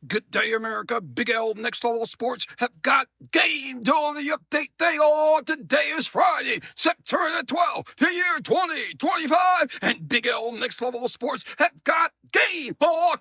Good day, America. Big L Next Level Sports have got game doing the update thing. Oh, today is Friday, September the 12th, the year 2025. And Big L Next Level Sports have got game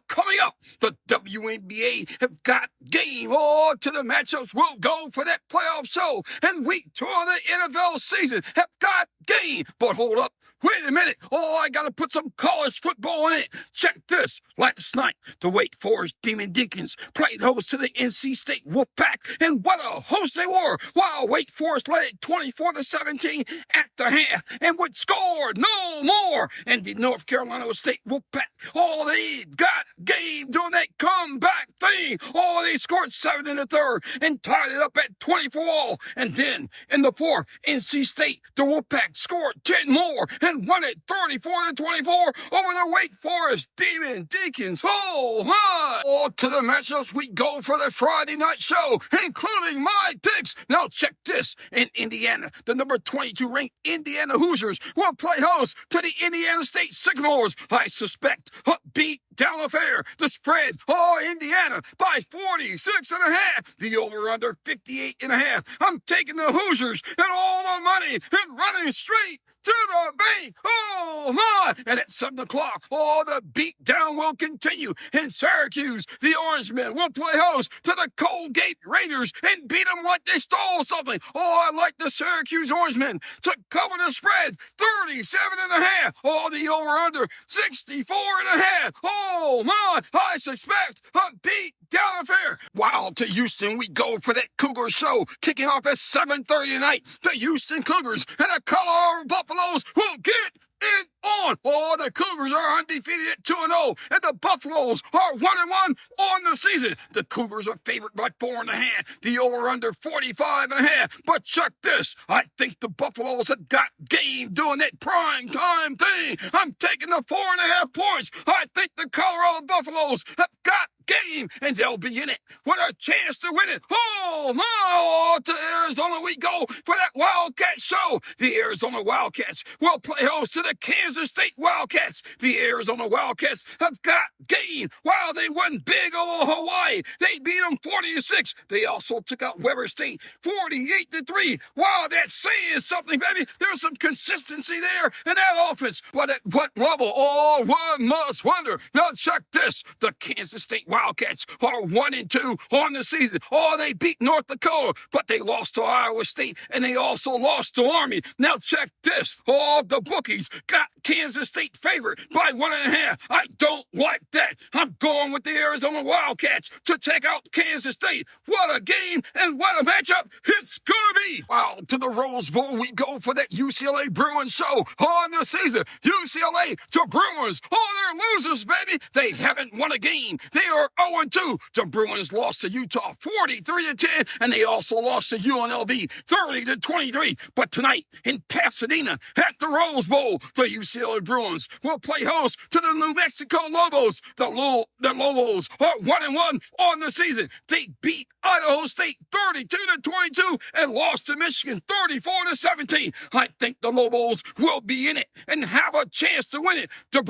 coming up. The WNBA have got game to the matchups. We'll go for that playoff show. And week 2 of the NFL season have got game. But hold up. Wait a minute. I got to put some college football in it. Check this. Last night, the Wake Forest Demon Deacons played host to the NC State Wolfpack, and what a host they were, while Wake Forest led 24-17 at the half and would score no more. And the North Carolina State Wolfpack, they got game doing that comeback thing. They scored 7 in the third and tied it up at 24-all. And then in the fourth, NC State, the Wolfpack scored 10 more and won it 34-24 over the Wake Forest Demon Deacons. Oh my! To the matchups we go for the Friday night show, including my picks. Now check this. In Indiana, the number 22 ranked Indiana Hoosiers will play host to the Indiana State Sycamores. I suspect a beat down affair. The spread, Indiana by 46.5. The over-under 58.5. I'm taking the Hoosiers and all the money and running straight to the bank. Oh my! And at 7 o'clock, the beat down will continue. In Syracuse, the Orangemen will play host to the Colgate Raiders and beat them like they stole something. I like the Syracuse Orangemen to cover the spread, 37.5. The over-under 64.5. Oh my! I suspect a beat down affair. Wow, to Houston we go for that Cougar show, kicking off at 7:30 tonight. The Houston Cougars and the Colorado Buffaloes will get it on. The Cougars are undefeated at 2-0, and the Buffaloes are 1-1 on the season. The Cougars are favored by 4.5. The over-under 45.5. But check this. I think the Buffaloes have got game doing that prime time thing. I'm taking the 4.5 points. I think the Colorado Buffaloes have got game, and they'll be in it with a chance to win it. To Arizona we go for that Wildcat show. The Arizona Wildcats will play host to the Kansas State Wildcats. The Arizona Wildcats have got game. Wow, they won big over Hawaii. They beat them 40-6. They also took out Weber State 48-3. Wow, that's saying something, baby. There's some consistency there in that offense. But at what level? One must wonder. Now check this. The Kansas State Wildcats are 1-2 on the season. They beat North Dakota, but they lost to Iowa State, and they also lost to Army. Now check this. The bookies got Kansas State favored by 1.5. I don't like that. I'm going with the Arizona Wildcats to take out Kansas State. What a game and what a matchup it's gonna be. Wow, to the Rose Bowl we go for that UCLA Bruins show on the season. UCLA to Bruins. They're losers, baby. They haven't won a game. They are 0-2. The Bruins lost to Utah 43-10, and they also lost to UNLV 30-23. But tonight in Pasadena at the Rose Bowl, the UCLA Bruins will play host to the New Mexico Lobos. The Lobos are 1-1 on the season. They beat Idaho State 32-22 and lost to Michigan 34-17. I think the Lobos will be in it and have a chance to win it. The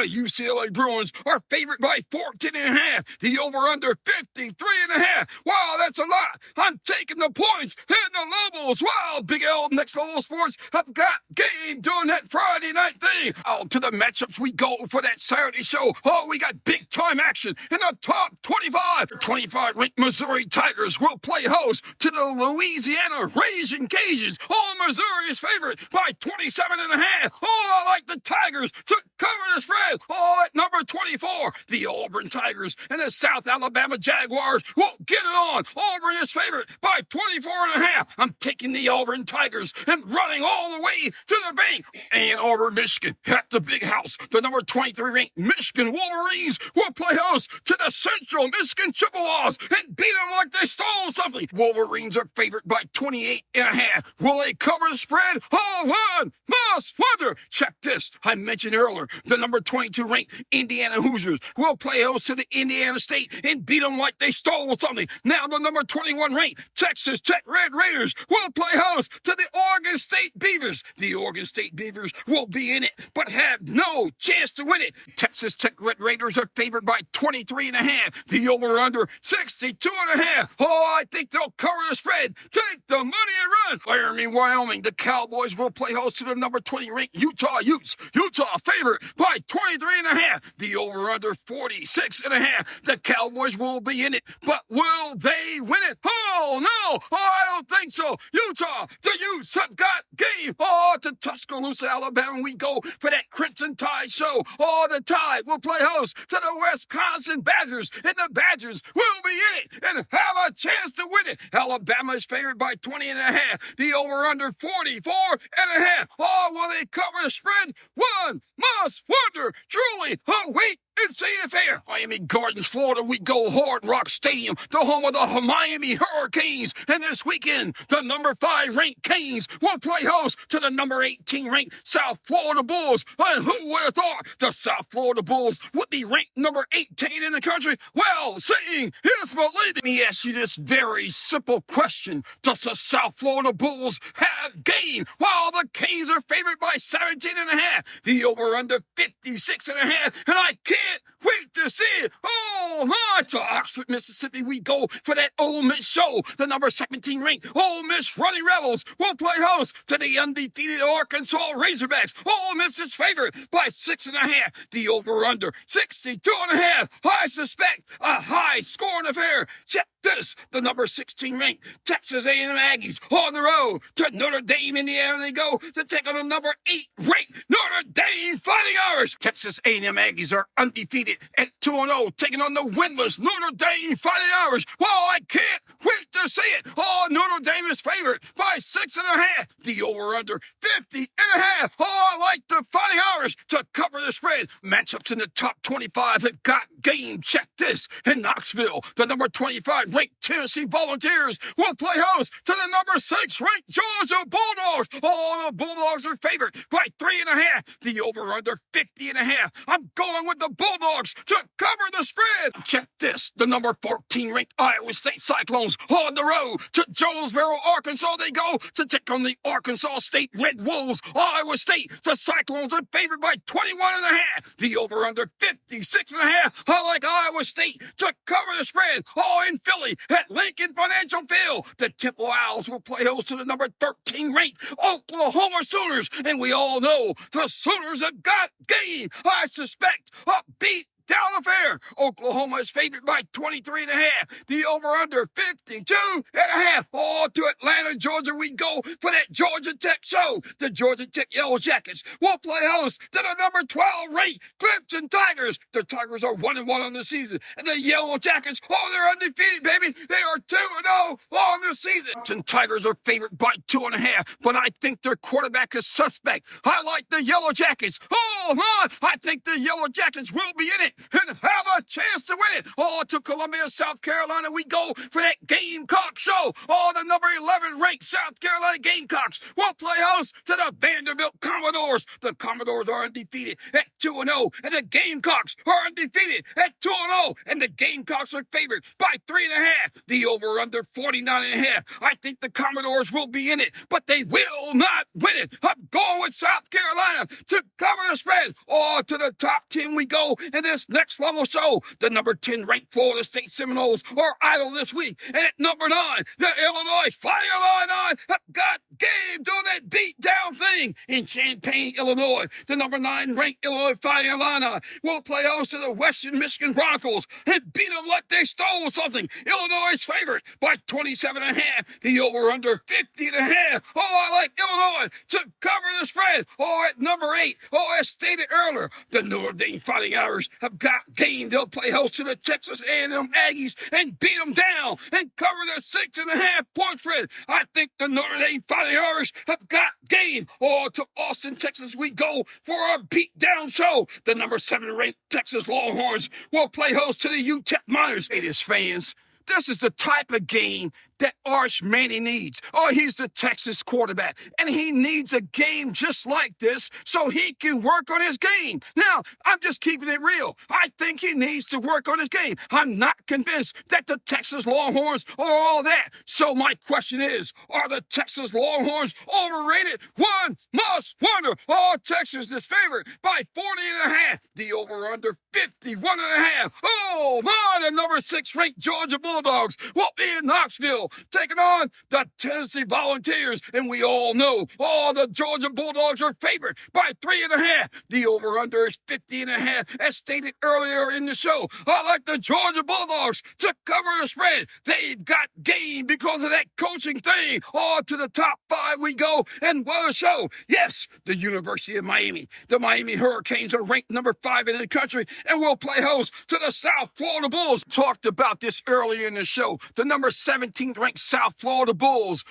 UCLA Bruins are favored by 14.5. The over-under 53.5. Wow, that's a lot. I'm taking the points and the Lobos. Wow, Big L Next Level Sports have got game doing that Friday night thing. To the matchups we go for that Saturday show. We got big time action in the top 25. 25 ranked Missouri Tigers will play host to the Louisiana Raging Cajuns. Missouri is favored by 27.5. I like the Tigers to cover the spread. At number 24, the Auburn Tigers and the South Alabama Jaguars will get it on. Auburn is favored by 24.5. I'm taking the Auburn Tigers and running all the way to the bank. And Auburn, Michigan at the Big House. The number 23 ranked Michigan Wolverines will play host to the Central Michigan Chippewas and beat them like they stole something. Wolverines are favored by 28.5. Will they cover the spread? One must wonder. Check this. I mentioned earlier the number 22 ranked Indiana Hoosiers will play host to the Indiana State and beat them like they stole something. Now the number 21 ranked Texas Tech Red Raiders will play host to the Oregon State Beavers. The Oregon State Beavers will be be in it, but have no chance to win it. Texas Tech Red Raiders are favored by 23.5. The over-under 62.5. Oh, I think they'll cover the spread. Take the money and run. Laramie, Wyoming. The Cowboys will play host to the number 20 ranked Utah Utes. Utah favored by 23.5. The over-under 46.5. The Cowboys will be in it, but will they win it? Oh, no. Oh, I don't think so. Utah, the Utes have got game. Oh, to Tuscaloosa, Alabama, we go for that Crimson Tide show. Oh, the Tide will play host to the Wisconsin Badgers, and the Badgers will be in it and have a chance to win it. Alabama is favored by 20.5. The over-under 44.5. Oh, will they cover the spread? One must wonder. Truly, wait and see affair. Miami Gardens, Florida, we go. Hard Rock Stadium, the home of the Miami Hurricanes. And this weekend, the number 5 ranked Canes will play host to the number 18 ranked South Florida Bulls. And who would have thought the South Florida Bulls would be ranked number 18 in the country? Well, seeing is believing. Let me ask you this very simple question. Does the South Florida Bulls have game while the Canes are favored by 17.5? The over under 56.5. And I can't wait to see it. Oh, my, to Oxford, Mississippi, we go for that Ole Miss show. The number 17 ranked Ole Miss Running Rebels will play host to the undefeated Arkansas Razorbacks. Ole Miss is favored by 6.5. The over-under 62.5. I suspect a high-scoring affair. Check this. The number 16 ranked Texas A&M Aggies on the road to Notre Dame, Indiana. They go to take on the number 8 ranked Notre Dame Fighting Irish. Texas A&M Aggies are undefeated at 2-0, taking on the winless Notre Dame Fighting Irish. Well, I can't wait to see it. Oh, Notre Dame is favored by 6.5. The over-under 50.5. Oh, I like the Fighting Irish to cover the spread. Matchups in the top 25 have got game. Check this. In Knoxville, the number 25 ranked Tennessee Volunteers will play host to the number 6 ranked Georgia Bulldogs. Oh, the Bulldogs are favored by 3.5. The over-under 50.5. I'm going with the Bulldogs to cover the spread. Check this. The number 14 ranked Iowa State Cyclones on the road to Jonesboro, Arkansas. They go to take on the Arkansas State Red Wolves. Iowa State, the Cyclones are favored by 21.5. The over-under 56.5. I like Iowa State to cover the spread. Oh, in Philly at Lincoln Financial Field, the Temple Owls will play host to the number 13 ranked Oklahoma Sooners. And we all know the Sooners have got game. I suspect a beat down affair. Oklahoma is favored by 23.5. The over-under 52.5. Oh, to Atlanta, Georgia, we go for that Georgia Tech show. The Georgia Tech Yellow Jackets will play host to the number 12 ranked Clemson Tigers. The Tigers are 1-1 on the season, and the Yellow Jackets, oh, they're undefeated, baby. They are 2-0 on the season. Clemson Tigers are favored by 2.5, but I think their quarterback is suspect. I like the Yellow Jackets. Oh, man, I think the Yellow Jackets will be in it and have a chance to win it. Oh, to Columbia, South Carolina, we go for that Gamecock show. Oh, the number 11 ranked South Carolina Gamecocks will play host to the Vanderbilt Commodores. The Commodores are undefeated at 2-0, and the Gamecocks are undefeated at 2-0, and the Gamecocks are favored by 3.5. The over-under 49.5. I think the Commodores will be in it, but they will not win it. I'm going with South Carolina to cover the spread. Oh, to the top 10 we go in this next level show. The number 10 ranked Florida State Seminoles are idle this week. And at number 9, the Illinois Fighting Illini have got game doing that beat down thing in Champaign, Illinois. The number 9 ranked Illinois Fighting Illini will play host to the Western Michigan Broncos and beat them like they stole something. Illinois is favored by 27.5. The over under 50.5. Oh, I like Illinois to cover the spread. Oh, at number 8. Oh, as stated earlier, the Notre Dame Fighting Irish have got game. They'll play host to the Texas A&M Aggies and beat them down and cover the 6.5 point spread. I think the Notre Dame Fighting Irish have got game. Oh, to Austin, Texas, we go for our beat down show. The number 7 ranked Texas Longhorns will play host to the UTEP Miners. Gators fans, this is the type of game that Arch Manning needs. Oh, he's the Texas quarterback, and he needs a game just like this so he can work on his game. Now, I'm just keeping it real. I think he needs to work on his game. I'm not convinced that the Texas Longhorns are all that. So my question is, are the Texas Longhorns overrated? One must wonder. Oh, Texas is favored by 40.5. The over-under 51.5. Oh, my, the number 6 ranked Georgia Bulldogs will be in Knoxville taking on the Tennessee Volunteers. And we all know, the Georgia Bulldogs are favored by 3.5. The over-under is 50.5, as stated earlier in the show. I like the Georgia Bulldogs to cover the spread. They've got game because of that coaching thing. To the top 5 we go, and what a show. Yes, the University of Miami. The Miami Hurricanes are ranked number 5 in the country and will play host to the South Florida Bulls. Talked about this earlier in the show. The number 17th ranked South Florida Bulls.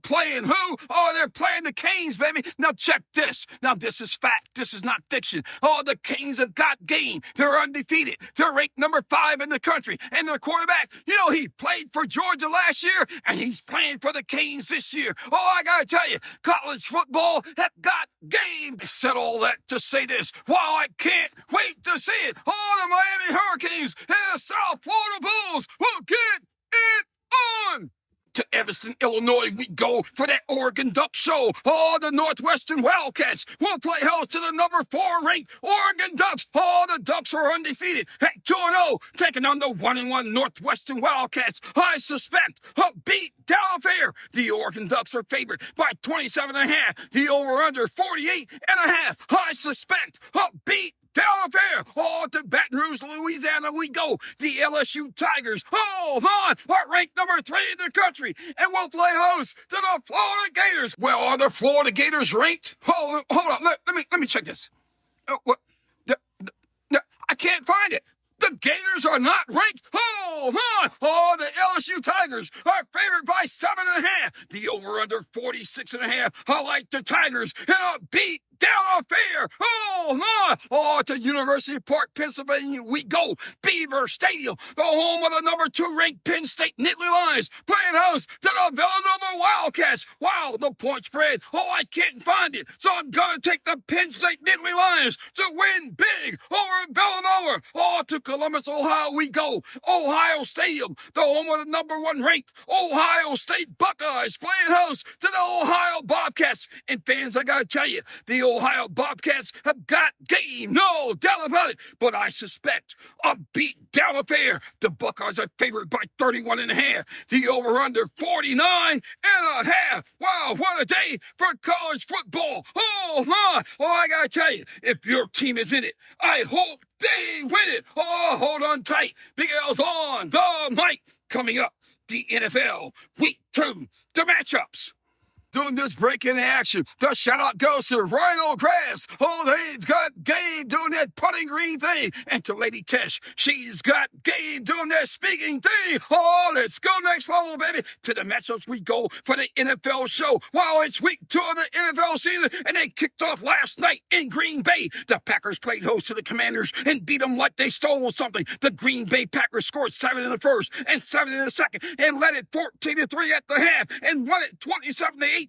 Playing who? They're playing the Canes, baby. Now check this. Now this is fact. This is not fiction. The Canes have got game. They're undefeated. They're ranked number 5 in the country. And their quarterback, he played for Georgia last year, and he's playing for the Canes this year. I gotta tell you, college football have got game. I said all that to say this. Wow, I can't wait to see it. The Miami Hurricanes and the South Florida Bulls will get it on. To Evanston, Illinois, we go for that Oregon Duck show. The Northwestern Wildcats will play host to the number 4 ranked Oregon Ducks. The Ducks are undefeated at 2-0, taking on the 1-1 Northwestern Wildcats. I suspect a beat down fair. The Oregon Ducks are favored by 27.5. The over-under 48.5. I suspect a beat down fair. To Baton Rouge, Louisiana we go. The LSU Tigers, are ranked number 3 in the country and will play host to the Florida Gators. Well, are the Florida Gators ranked? Hold on. Let me check this. What? I can't find it. The Gators are not ranked. Hold on. The LSU Tigers are favored by 7.5. The over-under 46.5. I like the Tigers in a beat down fair. To University Park, Pennsylvania we go. Beaver Stadium, the home of the number 2 ranked Penn State Nittany Lions, playing host to the Villanova Wildcats. Wow, the point spread. I can't find it, so I'm gonna take the Penn State Nittany Lions to win big over Villanova. To Columbus, Ohio we go. Ohio Stadium, the home of the number 1 ranked Ohio State Buckeyes, playing host to the Ohio Bobcats. And fans, I gotta tell you, the Ohio Bobcats have got game, no doubt about it, but I suspect a beat down affair. The Buckeyes are favored by 31.5. The over-under 49.5. Wow, what a day for college football. I gotta tell you, if your team is in it, I hope they win it. Hold on tight. Big L's on the mic. Coming up, the NFL Week 2, the matchups. Doing this breaking action, the shout-out goes to Rhino Grass. They've got game doing that putting green thing. And to Lady Tesh, she's got game doing that speaking thing. Let's go next level, baby. To the matchups we go for the NFL show. Wow, it's week 2 of the NFL season, and they kicked off last night in Green Bay. The Packers played host to the Commanders and beat them like they stole something. The Green Bay Packers scored 7 in the first and 7 in the second and led it 14-3 at the half and won it 27-18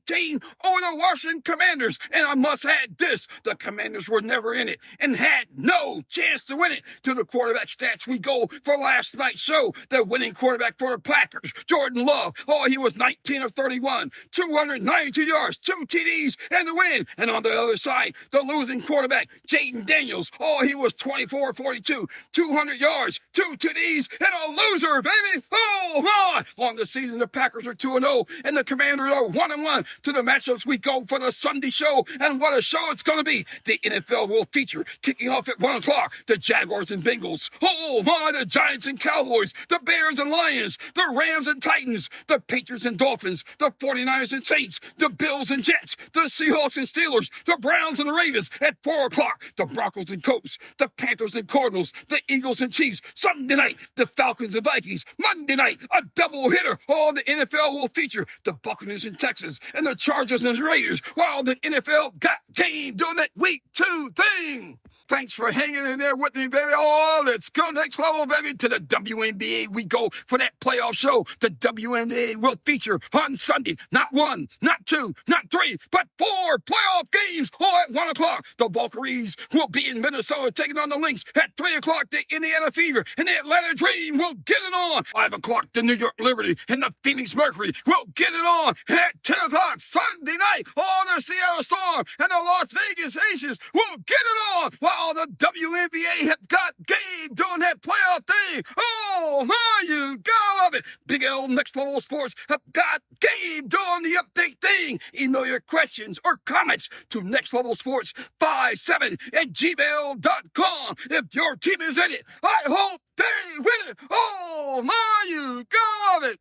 over the Washington Commanders. And I must add this, the Commanders were never in it and had no chance to win it. To the quarterback stats we go for last night's show. The winning quarterback for the Packers, Jordan Love. He was 19 of 31, 292 yards, 2 TDs, and the win. And on the other side, the losing quarterback, Jaden Daniels. He was 24 of 42, 200 yards, 2 TDs, and a loser, baby. On the season, the Packers are 2-0, and the Commanders are 1-1. To the matchups we go for the Sunday show, and what a show it's going to be. The NFL will feature, kicking off at 1 o'clock, the Jaguars and Bengals. The Giants and Cowboys, the Bears and Lions, the Rams and Titans, the Patriots and Dolphins, the 49ers and Saints, the Bills and Jets, the Seahawks and Steelers, the Browns and the Ravens. At 4 o'clock, the Broncos and Colts, the Panthers and Cardinals, the Eagles and Chiefs. Sunday night, the Falcons and Vikings. Monday night, a double hitter. The NFL will feature the Buccaneers and Texans and the Chargers and the Raiders, while the NFL got game doing that week 2 thing. thanks for hanging in there with me, baby. Oh, let's go next level, baby. To the WNBA we go for that playoff show. The WNBA will feature on Sunday not one, not two, not three, but 4 playoff games all at 1 o'clock. The Valkyries will be in Minnesota taking on the Lynx at 3 o'clock. The Indiana Fever and the Atlanta Dream will get it on. 5 o'clock, the New York Liberty and the Phoenix Mercury will get it on. And at 10 o'clock Sunday night, all the Seattle Storm and the Las Vegas Aces will get it on. While the WNBA have got game doing that playoff thing. Oh, my, you gotta love it. Big L Next Level Sports have got game doing the update thing. Email your questions or comments to nextlevelsports57@gmail.com. If your team is in it, I hope they win it. Oh, my, you gotta love it.